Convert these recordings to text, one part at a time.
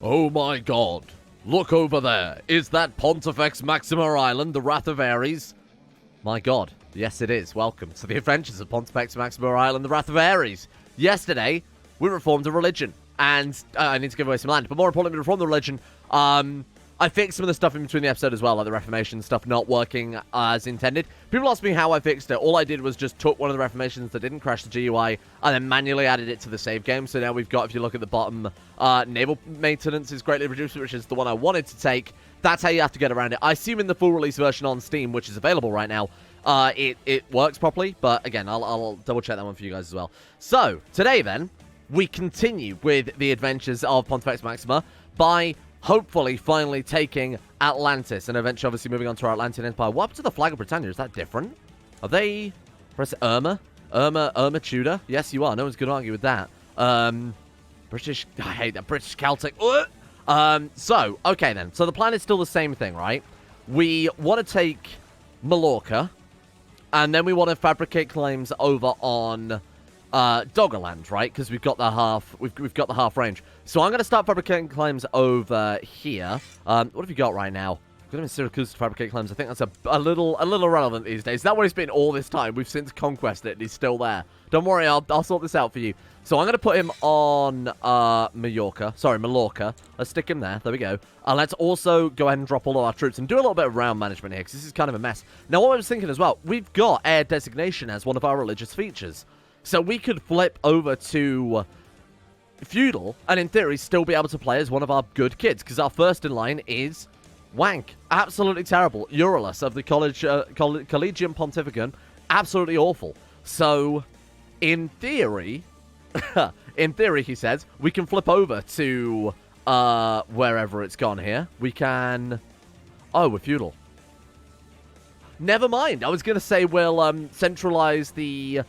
Oh my god. Look over there. Is that Pontifex Maxima Island, the Wrath of Ares? My god. Yes, it is. Welcome to the adventures of Pontifex Maxima Island, the Wrath of Ares. Yesterday, we reformed a religion. And I need to give away some land. But more importantly, we reformed the religion. I fixed some of the stuff in between the episode as well, like the Reformation stuff not working as intended. People ask me how I fixed it. All I did was just took one of the Reformations that didn't crash the GUI and then manually added it to the save game. So now we've got, if you look at the bottom, naval maintenance is greatly reduced, which is the one I wanted to take. That's how you have to get around it. I assume in the full release version on Steam, which is available right now, it works properly. But again, I'll double check that one for you guys as well. So today then, we continue with the adventures of Pontifex Maxima by hopefully finally taking Atlantis and eventually obviously moving on to our Atlantean Empire. What happened to the flag of Britannia? Is that different? Are they... Press Irma Tudor? Yes, you are. No one's going to argue with that. British... I hate that. British Celtic. So, okay then. So the plan is still the same thing, right? We want to take Mallorca, and then we want to fabricate claims over on... Doggerland, right? Because we've got the half, we've got the half range. So I'm going to start fabricating claims over here. What have you got right now? I've got him in Syracuse to fabricate claims. I think that's a little irrelevant these days. Is that what he's been all this time? We've since conquested it and he's still there. Don't worry, I'll sort this out for you. So I'm going to put him on Mallorca. Let's stick him there. There we go. And let's also go ahead and drop all of our troops and do a little bit of round management here because this is kind of a mess. Now, what I was thinking as well, we've got air designation as one of our religious features. So we could flip over to feudal and in theory still be able to play as one of our good kids because our first in line is wank. Absolutely terrible. Auirus of the Collegium Pontificum. Absolutely awful. So in theory, he says, we can flip over to wherever it's gone here. We can... Oh, we're feudal. Never mind. I was going to say we'll centralize the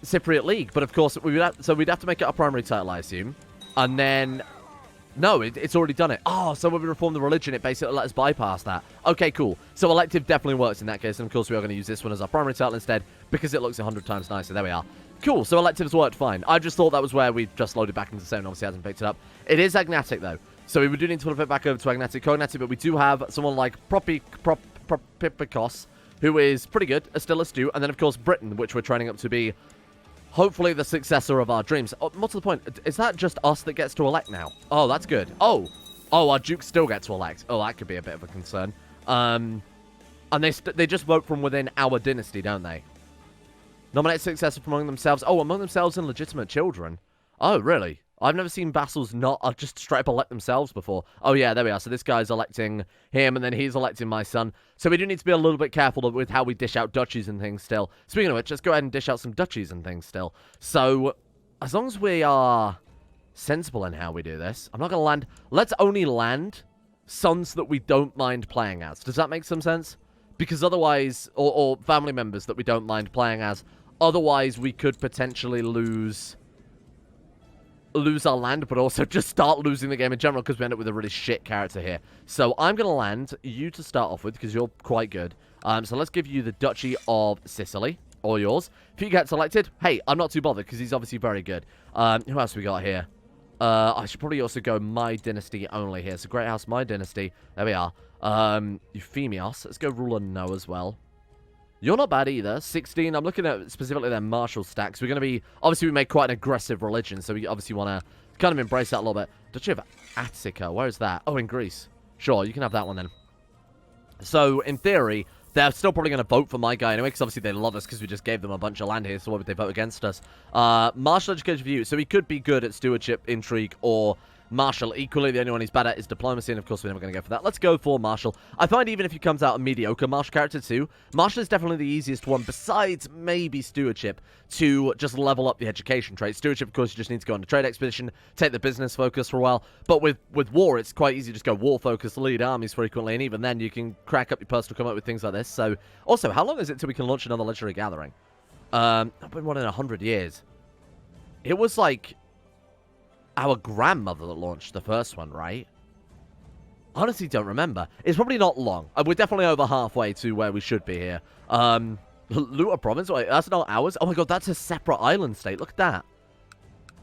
Cypriot League, but of course we'd have to make it our primary title, I assume. And then no, it's already done it. Oh, so when we reform the religion, it basically let us bypass that. Okay, cool. So elective definitely works in that case, and of course we are going to use this one as our primary title instead because it looks 100 times nicer. There we are. Cool. So electives worked fine. I just thought that was where we just loaded back into the 7. Obviously hasn't picked it up. It is agnatic though, so we do need to flip it back over to agnatic cognatic, but we do have someone like Propipikos, who is pretty good, still astute, and then, of course, Britain, which we're training up to be, hopefully, the successor of our dreams. Oh, more to the point, is that just us that gets to elect now? Oh, that's good. Oh, our Duke still gets to elect. Oh, that could be a bit of a concern. And they just vote from within our dynasty, don't they? Nominate successor from among themselves. Oh, among themselves and legitimate children. Oh, really? I've never seen vassals not just straight up elect themselves before. Oh, yeah, there we are. So this guy's electing him, and then he's electing my son. So we do need to be a little bit careful with how we dish out duchies and things still. Speaking of which, let's go ahead and dish out some duchies and things still. So, as long as we are sensible in how we do this, I'm not going to land... Let's only land sons that we don't mind playing as. Does that make some sense? Because otherwise... Or family members that we don't mind playing as. Otherwise, we could potentially lose our land, but also just start losing the game in general because we end up with a really shit character here. So I'm going to land you to start off with because you're quite good. So let's give you the Duchy of Sicily, all yours. If you get selected, hey, I'm not too bothered because he's obviously very good. Who else we got here? I should probably also go My Dynasty only here. So Great House, My Dynasty. There we are. Euphemios. Let's go ruler no as well. You're not bad either. 16. I'm looking at specifically their martial stacks. We're going to be... Obviously, we made quite an aggressive religion, so we obviously want to kind of embrace that a little bit. Duchy of Attica. Where is that? Oh, in Greece. Sure, you can have that one then. So, in theory, they're still probably going to vote for my guy anyway, because obviously they love us because we just gave them a bunch of land here, so why would they vote against us? Martial education view. So he could be good at stewardship, intrigue, or... Marshall. Equally, the only one he's bad at is diplomacy, and of course we're never going to go for that. Let's go for Marshall. I find even if he comes out a mediocre Marshall character too, Marshall is definitely the easiest one, besides maybe stewardship, to just level up the education trait. Stewardship, of course, you just need to go on a trade expedition, take the business focus for a while, but with war, it's quite easy to just go war focus, lead armies frequently, and even then you can crack up your personal, come up with things like this. So, also, how long is it till we can launch another legendary gathering? I've been one in 100 years. It was like... our grandmother that launched the first one, right? Honestly, don't remember. It's probably not long. We're definitely over halfway to where we should be here. Luta province? Wait, that's not ours? Oh my god, that's a separate island state. Look at that.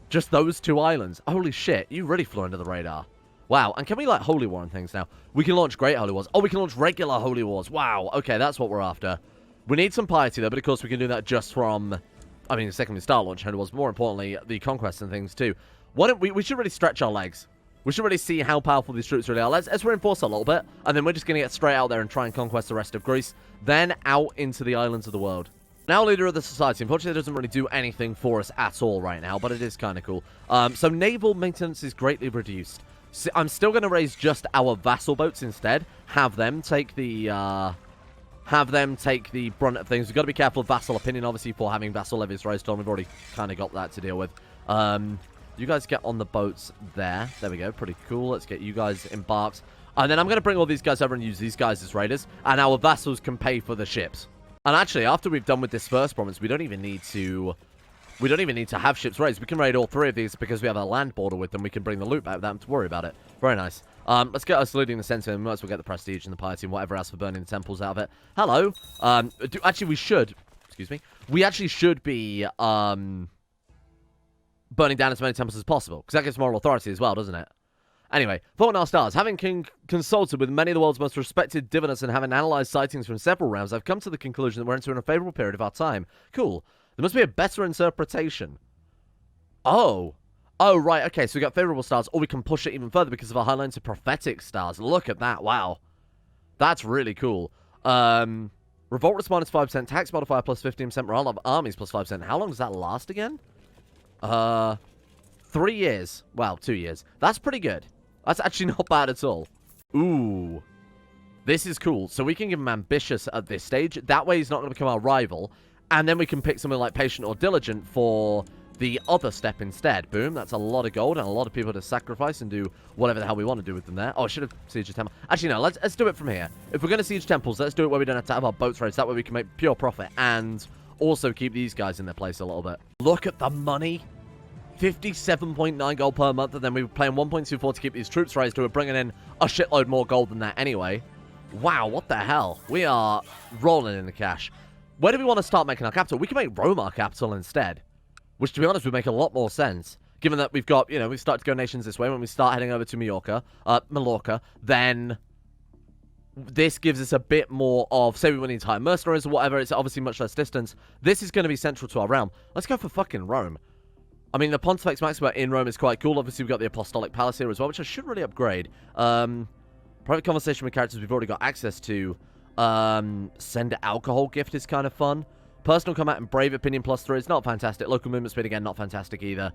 Just those 2 islands. Holy shit, you really flew under the radar. Wow, and can we, like, Holy War and things now? We can launch Great Holy Wars. Oh, we can launch regular Holy Wars. Wow, okay, that's what we're after. We need some piety, though, but of course we can do that just from... I mean, second we start launch Holy Wars. More importantly, the conquests and things, too. Why don't we should really stretch our legs. We should really see how powerful these troops really are. Let's reinforce a little bit, and then we're just going to get straight out there and try and conquest the rest of Greece. Then out into the islands of the world. Now leader of the society. Unfortunately, it doesn't really do anything for us at all right now, but it is kind of cool. So naval maintenance is greatly reduced. So I'm still going to raise just our vassal boats instead. Have them take the brunt of things. We've got to be careful of vassal opinion, obviously, for having vassal levies raised on. We've already kind of got that to deal with. You guys get on the boats there. There we go. Pretty cool. Let's get you guys embarked. And then I'm going to bring all these guys over and use these guys as raiders. And our vassals can pay for the ships. And actually, after we've done with this first province, we don't even need to have ships raised. We can raid all 3 of these because we have a land border with them. We can bring the loot back without having to worry about it. Very nice. Let's get us leading the center, and we might as well get the prestige and the piety and whatever else for burning the temples out of it. Hello. Actually, we should. Excuse me. We actually should be burning down as many temples as possible, because that gives moral authority as well, doesn't it? Anyway, Fault in Our Stars. Having consulted with many of the world's most respected divinists and having analysed sightings from several realms, I've come to the conclusion that we're entering a favourable period of our time. Cool. There must be a better interpretation. Oh. Oh, right. Okay, so we got favourable stars, or we can push it even further because of our highlights to prophetic stars. Look at that. Wow. That's really cool. Revolt response 5%, tax modifier plus 15%, morale of armies plus 5%. How long does that last again? 3 years. Wow, 2 years. That's pretty good. That's actually not bad at all. Ooh. This is cool. So we can give him ambitious at this stage. That way he's not going to become our rival. And then we can pick something like patient or diligent for the other step instead. Boom. That's a lot of gold and a lot of people to sacrifice and do whatever the hell we want to do with them there. Oh, I should have sieged a temple. Actually, no. Let's do it from here. If we're going to siege temples, let's do it where we don't have to have our boats raised. That way we can make pure profit and also keep these guys in their place a little bit. Look at the money. 57.9 gold per month, and then we were paying 1.24 to keep these troops raised, who are bringing in a shitload more gold than that anyway. Wow, what the hell? We are rolling in the cash. Where do we want to start making our capital? We can make Rome our capital instead, which, to be honest, would make a lot more sense, given that we've got, we've started to go nations this way. When we start heading over to Mallorca, then this gives us a bit more of, say we win the entire mercenaries or whatever, it's obviously much less distance. This is going to be central to our realm. Let's go for fucking Rome. I mean, the Pontifex Maxima in Rome is quite cool. Obviously, we've got the Apostolic Palace here as well, which I should really upgrade. Private conversation with characters we've already got access to. Send alcohol gift is kind of fun. Personal combat and brave opinion +3 is not fantastic. Local movement speed, again, not fantastic either.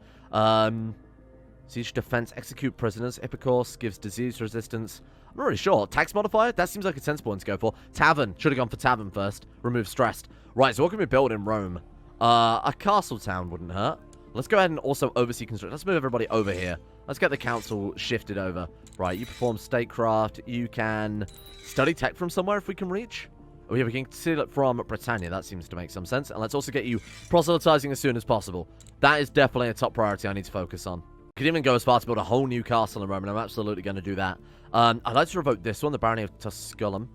Siege defense, execute prisoners. Epicurus gives disease resistance. I'm not really sure. Tax modifier? That seems like a sensible one to go for. Tavern. Should have gone for tavern first. Remove stressed. Right, so what can we build in Rome? A castle town wouldn't hurt. Let's go ahead and also oversee construction. Let's move everybody over here. Let's get the council shifted over. Right, you perform statecraft. You can study tech from somewhere if we can reach. Oh yeah, we can steal it from Britannia. That seems to make some sense. And let's also get you proselytizing as soon as possible. That is definitely a top priority I need to focus on. Could even go as far to build a whole new castle in Rome, and I'm absolutely going to do that. I'd like to revoke this one, the Barony of Tusculum.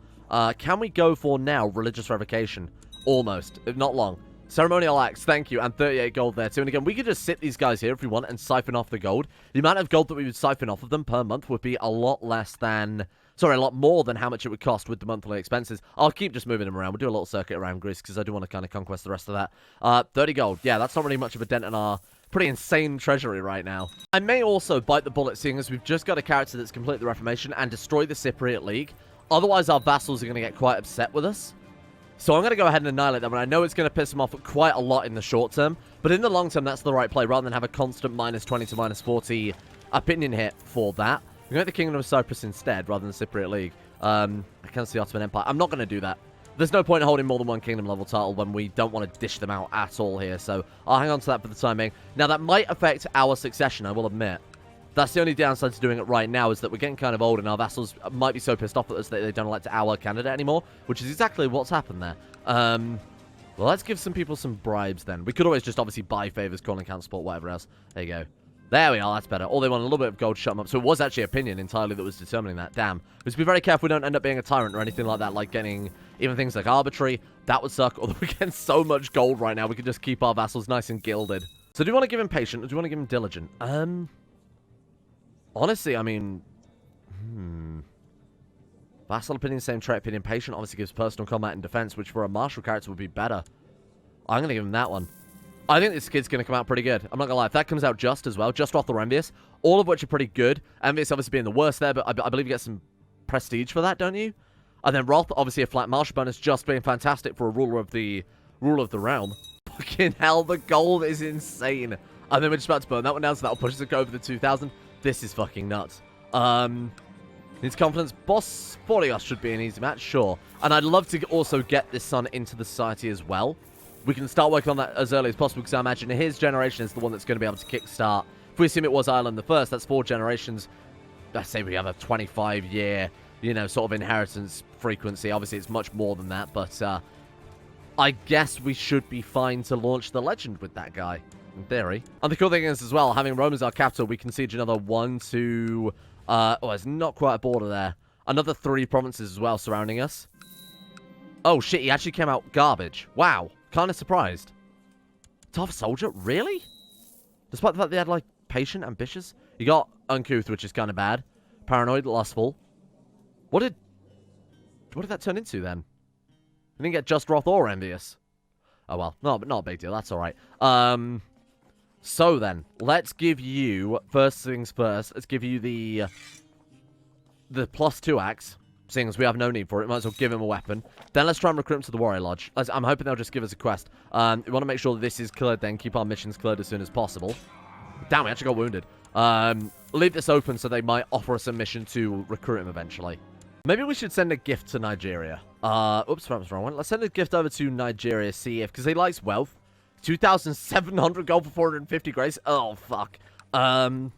Can we go for now religious revocation? Almost. Not long. Ceremonial acts, thank you, and 38 gold there too. And again, we could just sit these guys here if we want and siphon off the gold. The amount of gold that we would siphon off of them per month would be a lot less than... Sorry, a lot more than how much it would cost with the monthly expenses. I'll keep just moving them around. We'll do a little circuit around Greece because I do want to kind of conquest the rest of that. 30 gold. Yeah, that's not really much of a dent in our pretty insane treasury right now. I may also bite the bullet, seeing as we've just got a character that's completed the Reformation and destroyed the Cypriot League. Otherwise, our vassals are going to get quite upset with us. So I'm going to go ahead and annihilate them, and I know it's going to piss them off quite a lot in the short term, but in the long term, that's the right play, rather than have a constant -20 to -40 opinion hit for that. We're going to the Kingdom of Cyprus instead, rather than the Cypriot League. I can't see the Ottoman Empire. I'm not going to do that. There's no point in holding more than one kingdom level title when we don't want to dish them out at all here, so I'll hang on to that for the time being. Now, that might affect our succession, I will admit. That's the only downside to doing it right now, is that we're getting kind of old and our vassals might be so pissed off at us that they don't elect our candidate anymore, which is exactly what's happened there. Well, let's give some people some bribes then. We could always just obviously buy favors, calling council support, whatever else. There you go. There we are, that's better. All they want a little bit of gold, shut them up. So it was actually opinion entirely that was determining that. Damn. We should be very careful we don't end up being a tyrant or anything like that, like getting even things like arbitrary. That would suck, although we're getting so much gold right now, we could just keep our vassals nice and gilded. So do you want to give him patient or do you want to give him diligent? Honestly, I mean... Vassal opinion, same trait opinion. Patient obviously gives personal combat and defense, which for a martial character would be better. I'm going to give him that one. I think this kid's going to come out pretty good. I'm not going to lie. If that comes out just as well, just Roth or Envious, all of which are pretty good. Envious obviously being the worst there, but I believe you get some prestige for that, don't you? And then Roth, obviously a flat martial bonus, just being fantastic for a ruler of the realm. Fucking hell, the gold is insane. And then we're just about to burn that one down, so that'll push us to go over the 2,000. This is fucking nuts. Needs confidence. Boss Auirus should be an easy match, sure. And I'd love to also get this son into the society as well. We can start working on that as early as possible, because I imagine his generation is the one that's going to be able to kickstart. If we assume it was Ireland the first, that's 4 generations. Let's say we have a 25-year, you know, sort of inheritance frequency. Obviously, it's much more than that, but I guess we should be fine to launch the legend with that guy, in theory. And the cool thing is, as well, having Rome as our capital, we can siege another 1, 2... oh, it's not quite a border there. Another 3 provinces as well surrounding us. Oh, shit, he actually came out garbage. Wow. Kind of surprised. Tough soldier? Really? Despite the fact they had, like, patient, ambitious. You got uncouth, which is kind of bad. Paranoid, lustful. What did that turn into, then? We didn't get just Roth or envious. Oh, well. No, but not a big deal. That's all right. So, then. Let's give you, first things first, let's give you the +2 axe. Seeing as we have no need for it, might as well give him a weapon. Then let's try and recruit him to the Warrior Lodge. I'm hoping they'll just give us a quest. We want to make sure that this is cleared, then keep our missions cleared as soon as possible. Damn, we actually got wounded. Leave this open so they might offer us a mission to recruit him eventually. Maybe we should send a gift to Nigeria. Oops, that was the wrong one. Let's send a gift over to Nigeria, see if, because he likes wealth. 2,700 gold for 450 grace. Oh, fuck. Send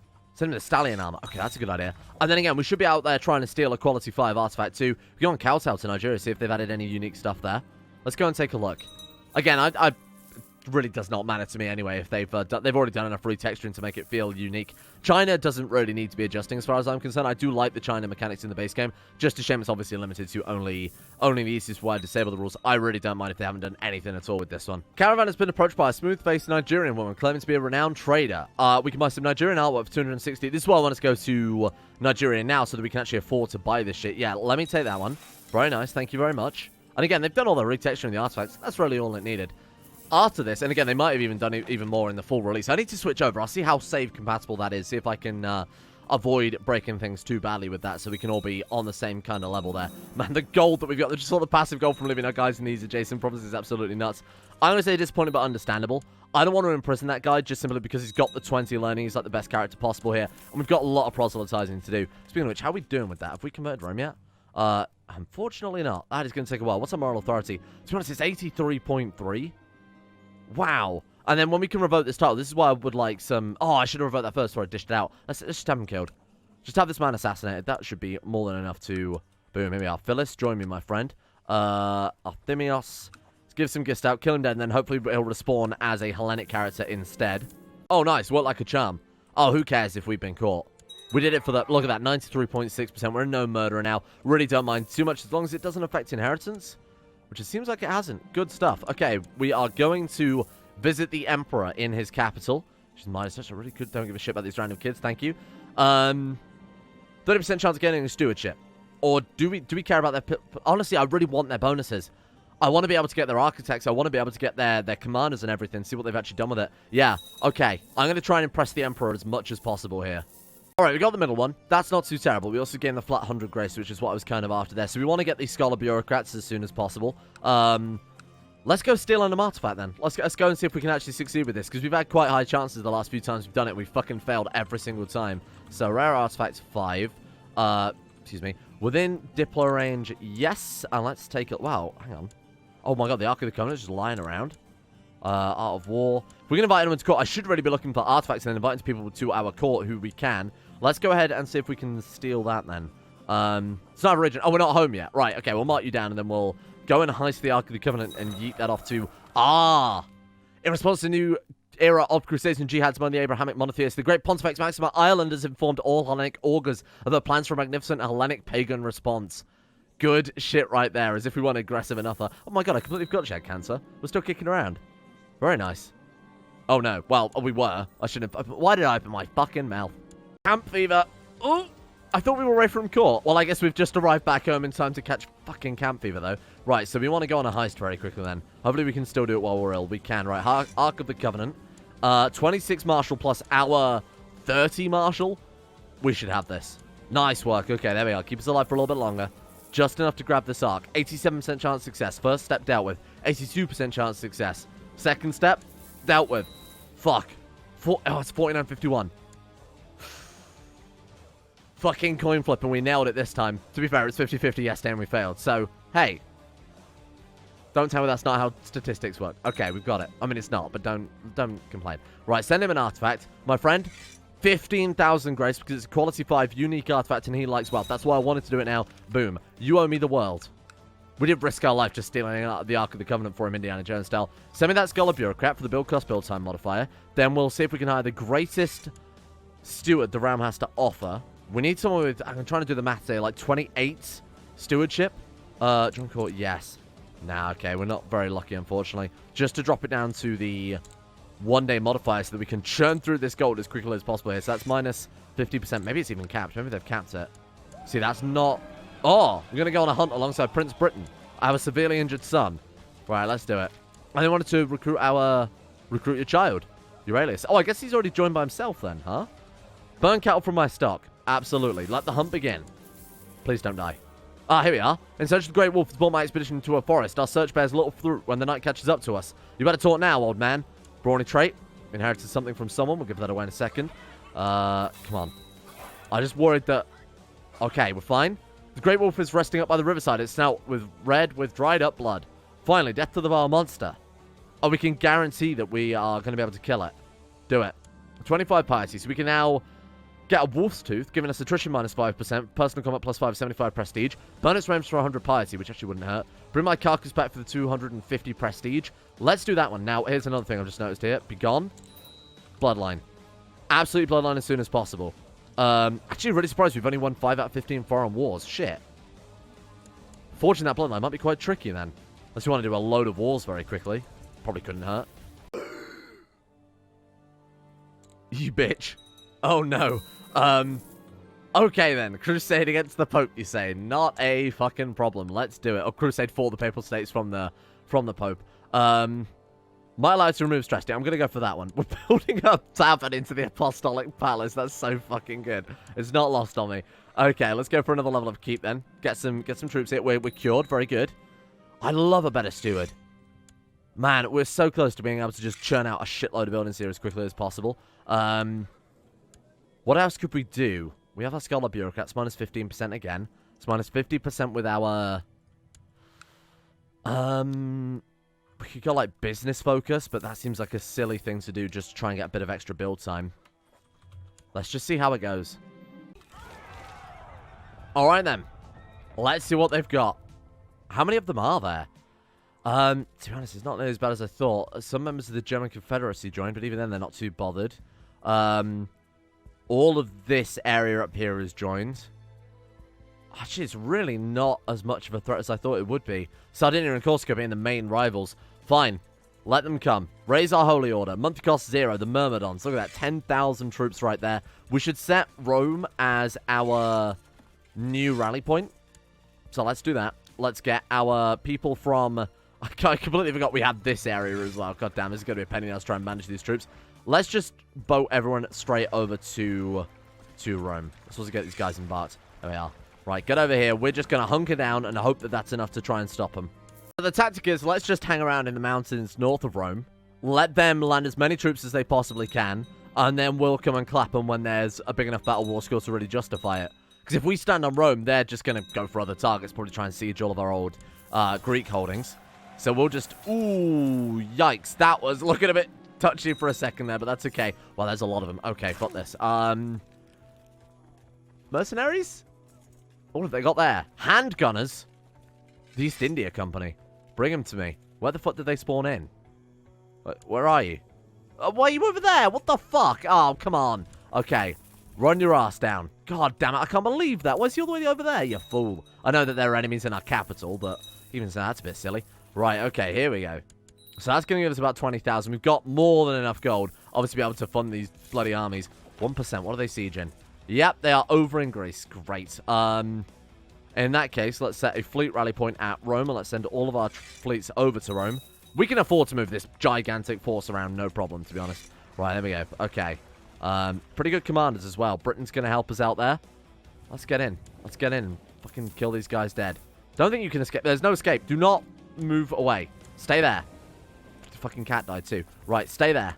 him the stallion armor. Okay, that's a good idea. And then again, we should be out there trying to steal a quality 5 artifact too. We go on Kowtow to Nigeria, see if they've added any unique stuff there. Let's go and take a look. Again, it really does not matter to me anyway if they've already done enough retexturing to make it feel unique. China doesn't really need to be adjusting as far as I'm concerned. I do like the China mechanics in the base game. Just a shame it's obviously limited to only the easiest way to disable the rules. I really don't mind if they haven't done anything at all with this one. Caravan has been approached by a smooth-faced Nigerian woman claiming to be a renowned trader. We can buy some Nigerian artwork for 260. This is why I want us to go to Nigeria now so that we can actually afford to buy this shit. Yeah, let me take that one. Very nice. Thank you very much. And again, they've done all the retexturing the artifacts. That's really all it needed. After this, and again, they might have even done even more in the full release. I need to switch over. I'll see how save compatible that is. See if I can avoid breaking things too badly with that so we can all be on the same kind of level there. Man, the gold that we've got, just all the passive gold from living our guys in these adjacent provinces is absolutely nuts. I'm going to say disappointed but understandable. I don't want to imprison that guy just simply because he's got the 20 learning. He's like the best character possible here. And we've got a lot of proselytizing to do. Speaking of which, how are we doing with that? Have we converted Rome yet? Unfortunately not. That is going to take a while. What's our moral authority? To be honest, it's 83.3. Wow. And then when we can revoke this title, this is why I would like some... Oh, I should have revoked that first before I dished it out. Let's just have him killed. Just have this man assassinated. That should be more than enough to... Boom, here we are. Phyllis, join me, my friend. Arthemios. Let's give some gist out, kill him dead, and then hopefully he'll respawn as a Hellenic character instead. Oh, nice. Worked like a charm. Oh, who cares if we've been caught? We did it for that. Look at that, 93.6%. We're in no murderer now. Really don't mind too much as long as it doesn't affect inheritance. Which it seems like it hasn't. Good stuff. Okay, we are going to visit the Emperor in his capital. Which is minus such a really good... Don't give a shit about these random kids. Thank you. 30% chance of getting a stewardship. Or do we care about their... Honestly, I really want their bonuses. I want to be able to get their architects. I want to be able to get their commanders and everything. See what they've actually done with it. Yeah, okay. I'm going to try and impress the Emperor as much as possible here. Alright, we got the middle one. That's not too terrible. We also gained the flat 100 grace, which is what I was kind of after there. So we want to get these scholar bureaucrats as soon as possible. Let's go steal an artifact then. Let's go and see if we can actually succeed with this. Because we've had quite high chances the last few times we've done it. We've fucking failed every single time. So rare artifact 5. Excuse me. Within Diplo range, yes. And let's take it. Wow, hang on. Oh my god, the Ark of the Covenant is just lying around. Art of War. We're going to invite anyone to court. I should really be looking for artifacts and then inviting people to our court who we can. Let's go ahead and see if we can steal that then. It's not region. Oh, we're not home yet. Right, okay, we'll mark you down and then we'll go and heist the Ark of the Covenant and yeet that off to... In response to the new era of Crusades and Jihads among the Abrahamic monotheists, the great Pontifex Maxima Ireland has informed all Hellenic augurs of their plans for a magnificent Hellenic pagan response. Good shit right there, as if we weren't aggressive enough. Oh my god, I completely forgot she had cancer. We're still kicking around. Very nice. Oh, no. Well, we were. I shouldn't have. Why did I open my fucking mouth? Camp fever. Oh, I thought we were away from court. Well, I guess we've just arrived back home in time to catch fucking camp fever, though. Right, so we want to go on a heist very quickly, then. Hopefully we can still do it while we're ill. We can, right. Ark of the Covenant. 26 Marshal plus our 30 Marshal. We should have this. Nice work. Okay, there we are. Keep us alive for a little bit longer. Just enough to grab this Ark. 87% chance of success. First step dealt with. 82% chance of success. Second step, dealt with. Fuck. Oh, it's 49.51. Fucking coin flip, and we nailed it this time. To be fair, it's 50-50 yes and we failed. So, hey. Don't tell me that's not how statistics work. Okay, we've got it. I mean, it's not, but don't complain. Right, send him an artifact. My friend, 15,000 grace, because it's a quality 5 unique artifact, and he likes wealth. That's why I wanted to do it now. Boom. You owe me the world. We did risk our life just stealing the Ark of the Covenant for him, Indiana Jones style. Send me that Scholar Bureaucrat for the build cost build time modifier. Then we'll see if we can hire the greatest steward the realm has to offer. We need someone with, I'm trying to do the math here, like 28 stewardship. John Court, yes. Nah, okay, we're not very lucky, unfortunately. Just to drop it down to the one-day modifier so that we can churn through this gold as quickly as possible here. So that's minus 50%. Maybe it's even capped. Maybe they've capped it. See, that's not... Oh, we're going to go on a hunt alongside Prince Britain. I have a severely injured son. Right, let's do it. I wanted to recruit your child, Euralius. Oh, I guess he's already joined by himself then, huh? Burn cattle from my stock. Absolutely. Let the hunt begin. Please don't die. Ah, here we are. In search of the Great Wolf, brought my expedition to a forest. Our search bears little fruit when the night catches up to us. You better talk now, old man. Brawny trait. Inherited something from someone. We'll give that away in a second. Come on. I just worried that... Okay, we're fine. The Great Wolf is resting up by the riverside. Its snout with dried up blood. Finally, death to the vile monster. Oh, we can guarantee that we are going to be able to kill it. Do it. 25 piety. So we can now... get a Wolf's Tooth, giving us attrition minus 5%, personal combat plus 5, 75 prestige. Burn its rams for 100 piety, which actually wouldn't hurt. Bring my carcass back for the 250 prestige. Let's do that one. Now, here's another thing I've just noticed here. Begone. Bloodline. Absolute bloodline as soon as possible. Actually, really surprised we've only won 5 out of 15 foreign wars. Shit. Forging that bloodline might be quite tricky then. Unless you want to do a load of wars very quickly. Probably couldn't hurt. You bitch. Oh, no. Okay then. Crusade against the Pope, you say. Not a fucking problem. Let's do it. Or Crusade for the Papal States from the Pope. Might allow to remove strategy. I'm going to go for that one. We're building a tavern into the Apostolic Palace. That's so fucking good. It's not lost on me. Okay, let's go for another level of keep then. Get some troops here. We're cured. Very good. I love a better steward. Man, we're so close to being able to just churn out a shitload of buildings here as quickly as possible. What else could we do? We have our Scholar Bureaucrats, minus 15% again. It's minus 50% with our... We could go, like, business focus, but that seems like a silly thing to do just to try and get a bit of extra build time. Let's just see how it goes. Alright, then. Let's see what they've got. How many of them are there? To be honest, it's not nearly as bad as I thought. Some members of the German Confederacy joined, but even then they're not too bothered. All of this area up here is joined. Actually, it's really not as much of a threat as I thought it would be. Sardinia and Corsica being the main rivals. Fine. Let them come. Raise our holy order. Monthly cost 0. The Myrmidons. Look at that. 10,000 troops right there. We should set Rome as our new rally point. So let's do that. Let's get our people from... I completely forgot we had this area as well. God damn, this is going to be a penny now to try and manage these troops. Let's just boat everyone straight over to Rome. We're supposed to get these guys embarked. There we are. Right, get over here. We're just going to hunker down and hope that that's enough to try and stop them. So the tactic is, let's just hang around in the mountains north of Rome. Let them land as many troops as they possibly can. And then we'll come and clap them when there's a big enough battle war score to really justify it. Because if we stand on Rome, they're just going to go for other targets. Probably try and siege all of our old Greek holdings. So we'll just... Ooh, yikes. That was looking a bit touchy for a second there, but that's okay. Well, there's a lot of them. Okay, got this. Mercenaries? What have they got there? Handgunners? The East India Company. Bring them to me. Where the fuck did they spawn in? Where are you? Why are you over there? What the fuck? Oh, come on. Okay. Run your ass down. God damn it. I can't believe that. Why's he all the way over there, you fool? I know that there are enemies in our capital, but even so, that's a bit silly. Right, okay. Here we go. So that's going to give us about 20,000. We've got more than enough gold, obviously, to be able to fund these bloody armies. 1%. What are they sieging? Yep, they are over in Greece. Great. In that case, let's set a fleet rally point at Rome, and let's send all of our fleets over to Rome. We can afford to move this gigantic force around, no problem, to be honest. Right, there we go. Okay. Pretty good commanders as well. Britain's going to help us out there. Let's get in. Let's get in and fucking kill these guys dead. Don't think you can escape. There's no escape. Do not move away. Stay there. The fucking cat died too. Right, stay there.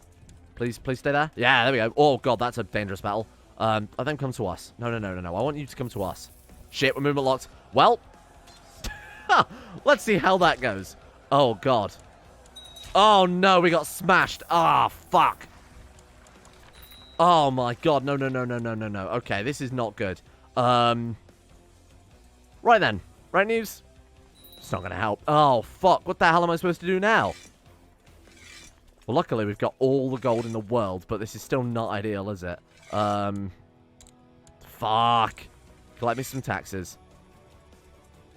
Please stay there. Yeah, there we go. Oh, God, that's a dangerous battle. Let them come to us. No. I want you to come to us. Shit, we're movement locked. Well, let's see how that goes. Oh, God. Oh, no, we got smashed. Ah, fuck. Oh, my God. No. Okay, this is not good. Right then. Right, news? It's not going to help. Oh, fuck. What the hell am I supposed to do now? Well, luckily, we've got all the gold in the world, but this is still not ideal, is it? Fuck. Collect me some taxes.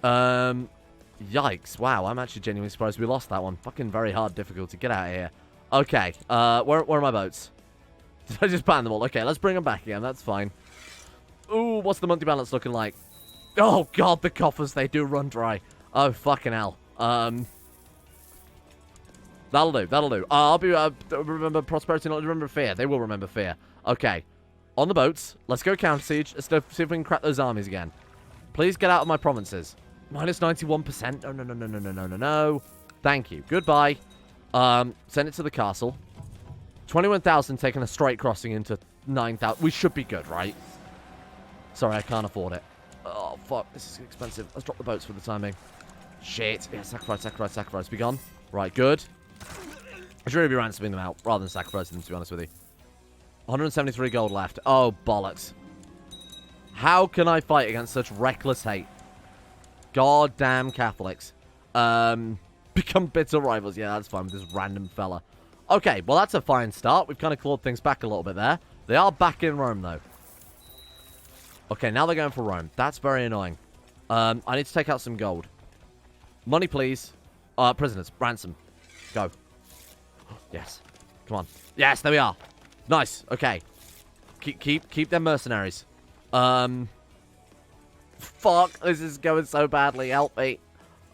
Yikes. Wow, I'm actually genuinely surprised we lost that one. Fucking very hard difficulty. Get out of here. Okay, where are my boats? Did I just ban them all? Okay, let's bring them back again. That's fine. Ooh, what's the monthly balance looking like? Oh, God, the coffers, they do run dry. Oh, fucking hell. That'll do. I'll be, remember prosperity, not remember fear. They will remember fear. Okay. On the boats. Let's go counter siege. Let's see if we can crack those armies again. Please get out of my provinces. Minus 91%. No. Thank you. Goodbye. Send it to the castle. 21,000 taking a straight crossing into 9,000. We should be good, right? Sorry, I can't afford it. Oh, fuck. This is expensive. Let's drop the boats for the time being. Shit. Yeah, sacrifice. Be gone. Right, good. I should really be ransoming them out rather than sacrificing them, to be honest with you. 173 gold left. Oh, bollocks. How can I fight against such reckless hate? Goddamn Catholics. Become bitter rivals. Yeah, that's fine with this random fella. Okay, well, that's a fine start. We've kind of clawed things back a little bit there. They are back in Rome, though. Okay, now they're going for Rome. That's very annoying. I need to take out some gold. Money, please. Prisoners. Ransom. Go. Yes. Come on. Yes, there we are. Nice. Okay. Keep them mercenaries. Fuck. This is going so badly. Help me.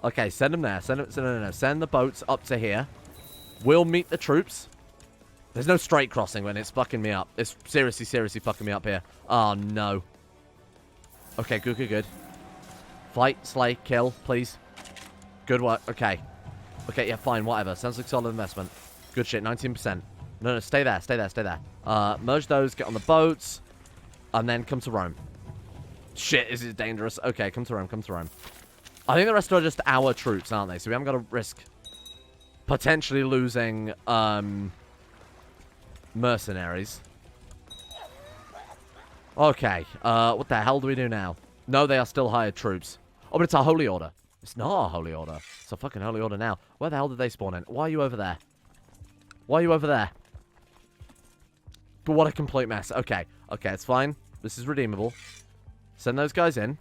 Okay, send them there. Send the boats up to here. We'll meet the troops. There's no straight crossing when it's fucking me up. It's seriously fucking me up here. Oh, no. Okay, good. Fight, slay, kill, please. Good work. Okay. Okay, yeah, fine, whatever. Sounds like solid investment. Good shit, 19%. No, stay there. Merge those, get on the boats, and then come to Rome. Shit, this is dangerous. Okay, come to Rome. I think the rest are just our troops, aren't they? So we haven't got to risk potentially losing, mercenaries. Okay, what the hell do we do now? No, they are still hired troops. Oh, but it's our holy order. It's not our holy order. It's a fucking holy order now. Where the hell did they spawn in? Why are you over there? But what a complete mess. Okay, it's fine. This is redeemable. Send those guys in.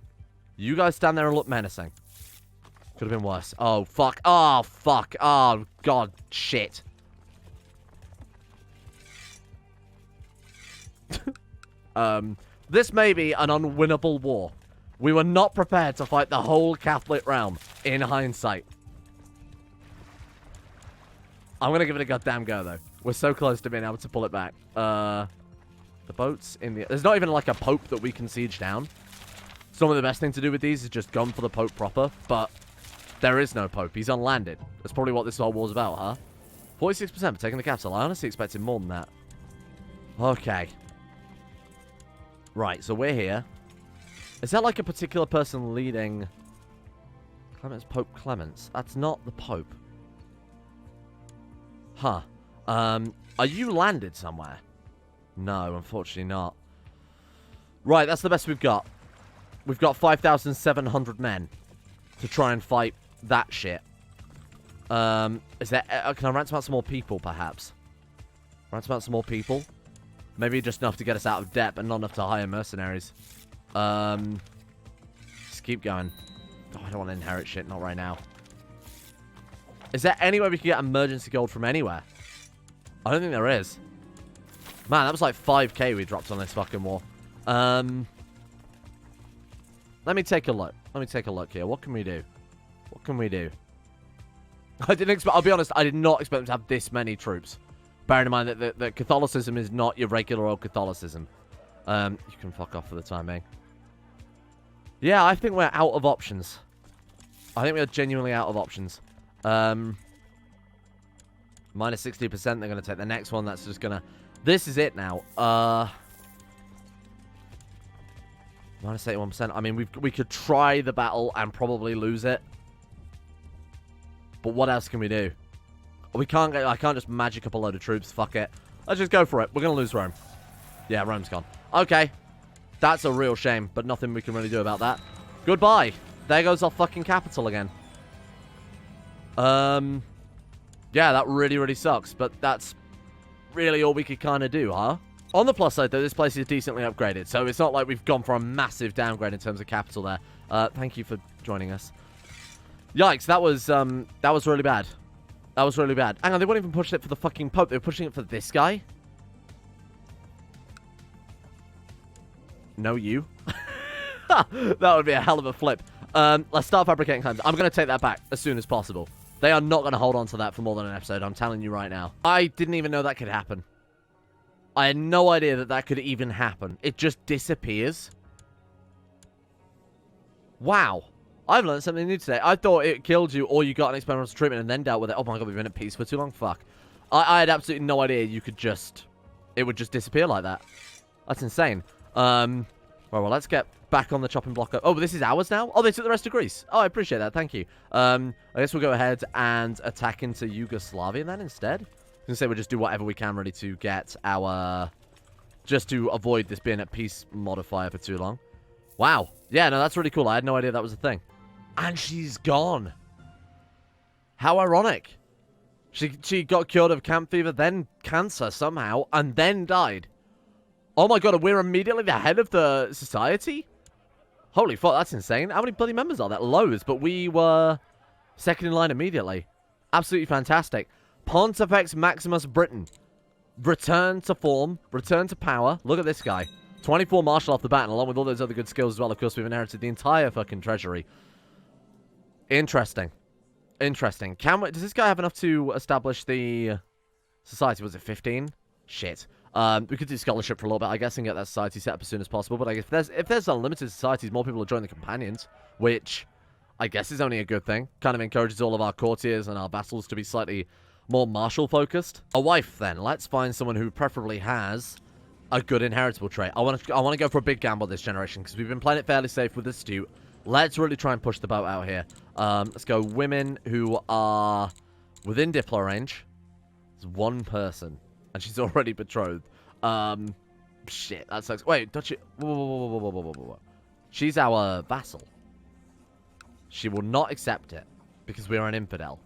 You guys stand there and look menacing. Could have been worse. Oh, fuck. Oh, God. Shit. This may be an unwinnable war. We were not prepared to fight the whole Catholic realm, in hindsight. I'm going to give it a goddamn go, though. We're so close to being able to pull it back. The boats in the... There's not even, like, a pope that we can siege down. Some of the best thing to do with these is just gun for the pope proper, but there is no pope. He's unlanded. That's probably what this whole war's about, huh? 46% for taking the capital. I honestly expected more than that. Okay. Right, so we're here. Is that like a particular person leading... Clemens, Pope Clemens? That's not the Pope. Huh. Are you landed somewhere? No, unfortunately not. Right, that's the best we've got. We've got 5,700 men to try and fight that shit. Is there... can I ransom out some more people, perhaps? Ransom out some more people? Maybe just enough to get us out of debt, but not enough to hire mercenaries. Just keep going. Oh, I don't want to inherit shit, not right now. Is there any way we can get emergency gold from anywhere? I don't think there is. Man, that was like 5k we dropped on this fucking war. Let me take a look. Let me take a look here. What can we do? What can we do? I didn't expect... I'll be honest, I did not expect them to have this many troops. Bearing in mind that Catholicism is not your regular old Catholicism. You can fuck off for the time being. Yeah, I think we're out of options. I think we are genuinely out of options. Minus 60%, they're going to take the next one. That's just going to... This is it now. Minus 81%. I mean, we could try the battle and probably lose it. But what else can we do? We can't get... I can't just magic up a load of troops. Fuck it. Let's just go for it. We're going to lose Rome. Yeah, Rome's gone. Okay. That's a real shame, but nothing we can really do about that. Goodbye. There goes our fucking capital again. Yeah, that really, really sucks, but that's really all we could kind of do, huh? On the plus side, though, this place is decently upgraded, so it's not like we've gone for a massive downgrade in terms of capital there. Thank you for joining us. Yikes, that was really bad. That was really bad. Hang on, they weren't even pushing it for the fucking Pope. They were pushing it for this guy? No, you. That would be a hell of a flip. Let's start fabricating homes. I'm going to take that back as soon as possible. They are not going to hold on to that for more than an episode. I'm telling you right now. I didn't even know that could happen. I had no idea that that could even happen. It just disappears. Wow. I've learned something new today. I thought it killed you or you got an experimental treatment and then dealt with it. Oh my god, we've been at peace for too long. Fuck. I had absolutely no idea you could just... It would just disappear like that. That's insane. Well, let's get back on the chopping block. Oh, but this is ours now? Oh, they took the rest of Greece. Oh, I appreciate that. Thank you. I guess we'll go ahead and attack into Yugoslavia then instead. I was going to say we'll just do whatever we can really to get our... Just to avoid this being at peace modifier for too long. Wow. Yeah, no, that's really cool. I had no idea that was a thing. And she's gone. How ironic. She got cured of camp fever, then cancer somehow, and then died. Oh my god, we're immediately the head of the society? Holy fuck, that's insane. How many bloody members are there? Loads, but we were second in line immediately. Absolutely fantastic. Pontifex Maximus Britain. Return to form. Return to power. Look at this guy. 24 martial off the bat, and along with all those other good skills as well, of course, we've inherited the entire fucking treasury. Interesting. Interesting. Does this guy have enough to establish the society? Was it 15? Shit. We could do scholarship for a little bit, I guess, and get that society set up as soon as possible. But I guess if there's unlimited societies, more people will join the companions, which I guess is only a good thing. Kind of encourages all of our courtiers and our vassals to be slightly more martial focused. A wife, then. Let's find someone who preferably has a good inheritable trait. I want to go for a big gamble this generation because we've been playing it fairly safe with Astute. Let's really try and push the boat out here. Let's go women who are within Diplo range. There's one person. And she's already betrothed. Shit, that sucks. Wait, don't you... Whoa. She's our vassal. She will not accept it. Because we are an infidel.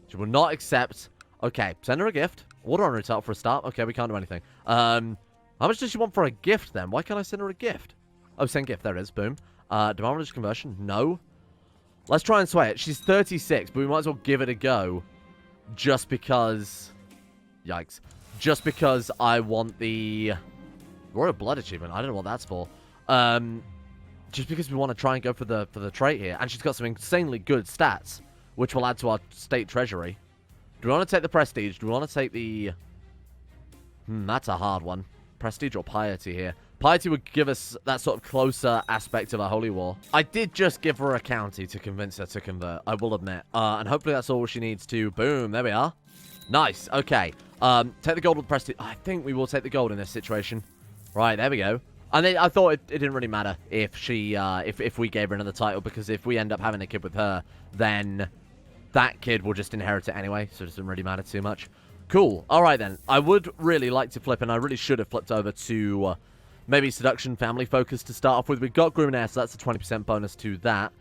She will not accept... Okay, send her a gift. Order on her title for a start. Okay, we can't do anything. How much does she want for a gift, then? Why can't I send her a gift? Oh, send gift. There it is. Boom. Demand religious conversion? No. Let's try and sway it. She's 36, but we might as well give it a go. Just because... Yikes. Just because I want the Royal Blood achievement. I don't know what that's for. Just because we want to try and go for the trait here. And she's got some insanely good stats, which will add to our state treasury. Do we want to take the prestige? Do we want to take the... that's a hard one. Prestige or piety here? Piety would give us that sort of closer aspect of our holy war. I did just give her a county to convince her to convert, I will admit. And hopefully that's all she needs to... Boom, there we are. Nice, okay. Take the gold with prestige. I think we will take the gold in this situation. Right, there we go. And I thought it didn't really matter if she, if we gave her another title, because if we end up having a kid with her, then that kid will just inherit it anyway, so it doesn't really matter too much. Cool. All right, then. I would really like to flip, and I really should have flipped over to maybe seduction, family focus to start off with. We've got groom and heir, so that's a 20% bonus to that.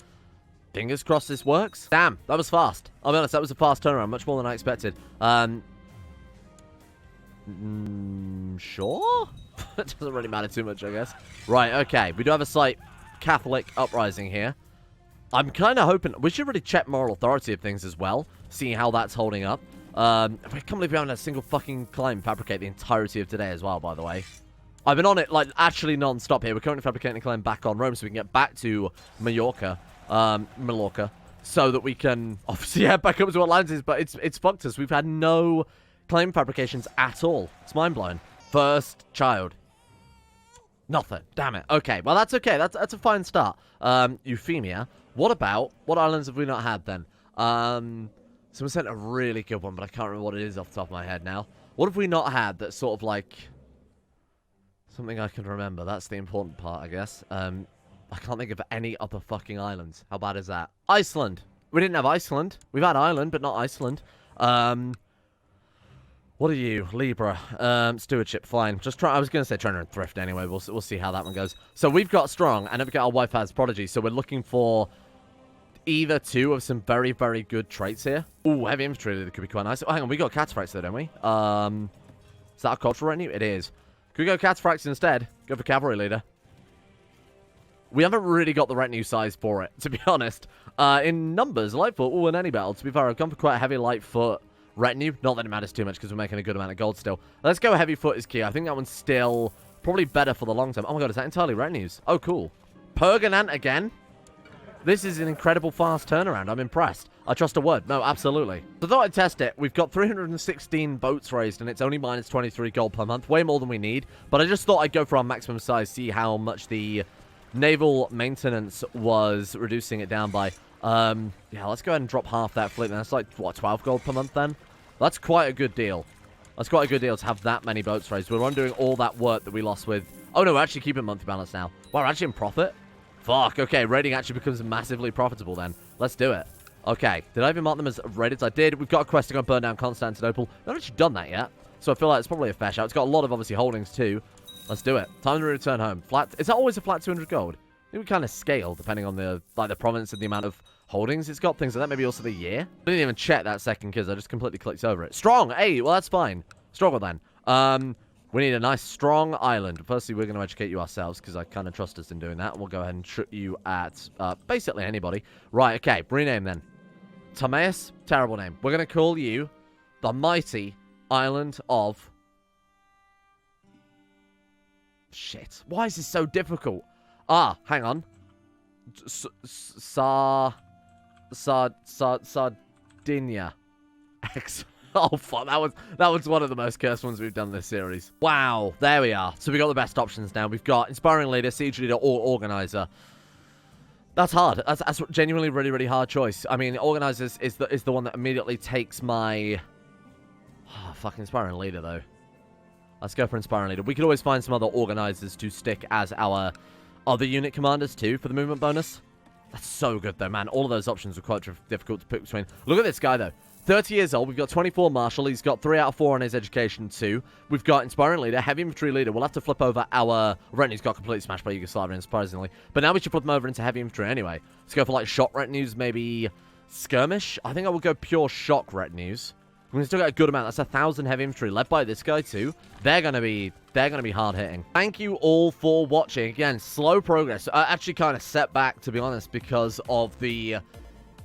Fingers crossed this works. Damn, that was fast. I'll be honest, that was a fast turnaround, much more than I expected. Sure? It doesn't really matter too much, I guess. Right, okay. We do have a slight Catholic uprising here. I'm kind of hoping... We should really check moral authority of things as well. See how that's holding up. I can't believe we haven't had a single fucking client fabricate the entirety of today as well, by the way. I've been on it, like, actually non-stop here. We're currently fabricating a claim back on Rome so we can get back to Mallorca. So that we can obviously head back up to Atlantis, but it's fucked us. We've had no claim fabrications at all. It's mind-blowing. First child. Nothing. Damn it. Okay, well, that's okay. That's a fine start. Euphemia. What islands have we not had then? Someone sent a really good one, but I can't remember what it is off the top of my head now. What have we not had that's sort of like something I can remember? That's the important part, I guess. I can't think of any other fucking islands. How bad is that? Iceland. We didn't have Iceland. We've had Ireland, but not Iceland. What are you? Libra. Stewardship. Fine. I was going to say Trainer and Thrift anyway. We'll see how that one goes. So we've got Strong, and then we've got our wife has Prodigy. So we're looking for either two of some very, very good traits here. Ooh, Heavy Infantry that could be quite nice. Oh, hang on. We got Cataphracts though, don't we? Is that a cultural retinue? It is. Could we go Cataphracts instead? Go for Cavalry Leader. We haven't really got the retinue size for it, to be honest. In numbers, Lightfoot, in any battle, to be fair, I've gone for quite a heavy Lightfoot retinue. Not that it matters too much, because we're making a good amount of gold still. Let's go Heavy Foot is key. I think that one's still probably better for the long term. Oh my god, is that entirely retinues? Oh, cool. Perganant again? This is an incredible fast turnaround. I'm impressed. I trust a word. No, absolutely. So I thought I'd test it. We've got 316 boats raised, and it's only minus 23 gold per month. Way more than we need. But I just thought I'd go for our maximum size, see how much the naval maintenance was reducing it down by. Yeah, let's go ahead and drop half that fleet. That's like, what, 12 gold per month then? That's quite a good deal. That's quite a good deal to have that many boats raised. We're undoing all that work that we lost with... Oh, no, we're actually keeping monthly balance now. Wow, we're actually in profit? Fuck, okay, raiding actually becomes massively profitable then. Let's do it. Okay, did I even mark them as raided? I did. We've got a quest to go burn down Constantinople. I've not actually done that yet, so I feel like it's probably a fair shout. It's got a lot of, obviously, holdings too. Let's do it. Time to return home. Flat. Is that always a flat 200 gold? I think we kind of scale depending on the province and the amount of holdings it's got. Things like that. Maybe also the year. I didn't even check that second because I just completely clicked over it. Strong. Hey, well that's fine. Stronger then. We need a nice strong island. Firstly, we're going to educate you ourselves because I kind of trust us in doing that. And we'll go ahead and shoot you at basically anybody. Right. Okay. Rename then. Timaeus. Terrible name. We're going to call you the mighty island of. Shit. Why is this so difficult? Ah, hang on. Sardinia. Excellent. Oh, fuck. That was one of the most cursed ones we've done this series. Wow. There we are. So we got the best options now. We've got Inspiring Leader, Siege Leader, or Organizer. That's hard. That's genuinely really, really hard choice. I mean, Organizer is the one that immediately takes my... Oh, fucking Inspiring Leader, though. Let's go for Inspiring Leader. We could always find some other Organizers to stick as our other unit commanders, too, for the movement bonus. That's so good, though, man. All of those options are quite difficult to pick between. Look at this guy, though. 30 years old. We've got 24 Marshal. He's got 3 out of 4 on his education, too. We've got Inspiring Leader, Heavy Infantry Leader. We'll have to flip over our... Retinue's got completely smashed by Yugoslavia, surprisingly. But now we should flip them over into Heavy Infantry anyway. Let's go for, like, Shock Retinues, maybe Skirmish. I think I will go pure Shock Retinues. We still got a good amount. That's 1,000 heavy infantry led by this guy too. They're gonna be hard hitting. Thank you all for watching. Again, slow progress. Actually kind of set back, to be honest, because of the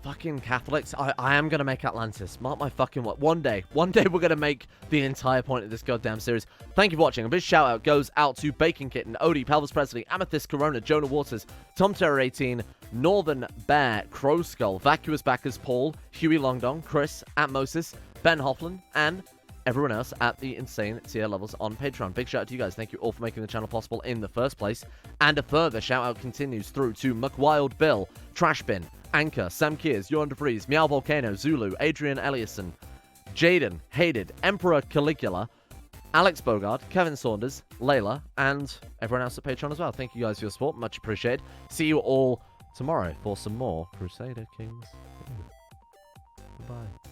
fucking Catholics. I am gonna make Atlantis. Mark my fucking word. One day we're gonna make the entire point of this goddamn series. Thank you for watching. A big shout out goes out to Bacon Kitten, Odie, Pelvis Presley, Amethyst Corona, Jonah Waters, Tom Terror 18, Northern Bear, Crow Skull, Vacuous Backers, Paul, Huey Longdong, Chris, Atmosis, Ben Hoffland, and everyone else at the insane tier levels on Patreon. Big shout out to you guys. Thank you all for making the channel possible in the first place. And a further shout out continues through to McWild Bill, Trashbin, Anchor, Sam Kears, Johan DeVries, Meow Volcano, Zulu, Adrian Eliasson, Jaden, Hated, Emperor Caligula, Alex Bogard, Kevin Saunders, Layla, and everyone else at Patreon as well. Thank you guys for your support. Much appreciated. See you all tomorrow for some more Crusader Kings. Goodbye.